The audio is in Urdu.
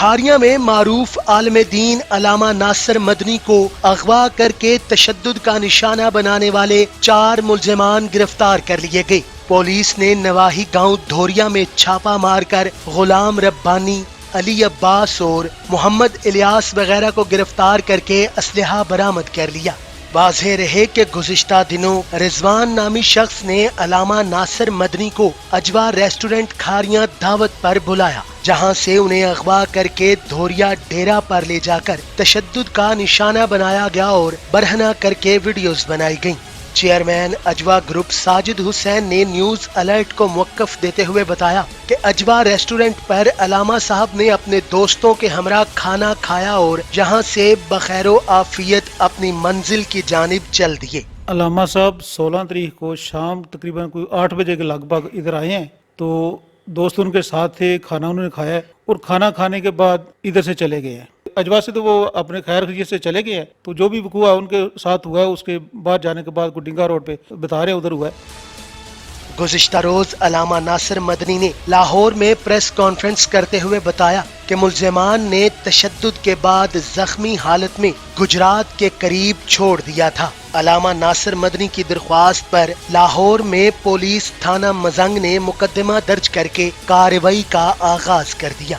کھاریاں میں معروف عالم دین علامہ ناصر مدنی کو اغوا کر کے تشدد کا نشانہ بنانے والے 4 ملزمان گرفتار کر لیے گئے۔ پولیس نے نواحی گاؤں دھوریا میں چھاپا مار کر غلام ربانی، علی عباس اور محمد الیاس وغیرہ کو گرفتار کر کے اسلحہ برآمد کر لیا۔ واضح رہے کہ گزشتہ دنوں رضوان نامی شخص نے علامہ ناصر مدنی کو اجوا ریسٹورنٹ کھاریاں دعوت پر بلایا، جہاں سے انہیں اغوا کر کے دھوریا ڈیرا پر لے جا کر تشدد کا نشانہ بنایا گیا اور برہنہ کر کے ویڈیوز بنائی گئیں۔ چیئرمین اجوا گروپ ساجد حسین نے نیوز الرٹ کو موقف دیتے ہوئے بتایا کہ اجوا ریسٹورنٹ پر علامہ صاحب نے اپنے دوستوں کے ہمراہ کھانا کھایا اور یہاں سے بخیر و عافیت اپنی منزل کی جانب چل دیے۔ علامہ صاحب 16 تاریخ کو شام تقریباً کوئی 8 بجے کے لگ بھگ ادھر آئے ہیں، تو دوست ان کے ساتھ تھے، کھانا انہوں نے کھایا اور کھانا کھانے کے بعد ادھر سے چلے گئے ہیں۔ اجوا سے تو وہ اپنے خیر خیریت سے چلے گئے ہیں، تو جو بھی وقوع ان کے ساتھ ہوا ہے اس کے بعد جانے کے بعد گڈنگا روڈ پہ بتا رہے ادھر ہوا ہے۔ گزشتہ روز علامہ ناصر مدنی نے لاہور میں پریس کانفرنس کرتے ہوئے بتایا کہ ملزمان نے تشدد کے بعد زخمی حالت میں گجرات کے قریب چھوڑ دیا تھا۔ علامہ ناصر مدنی کی درخواست پر لاہور میں پولیس تھانہ مزنگ نے مقدمہ درج کر کے کارروائی کا آغاز کر دیا۔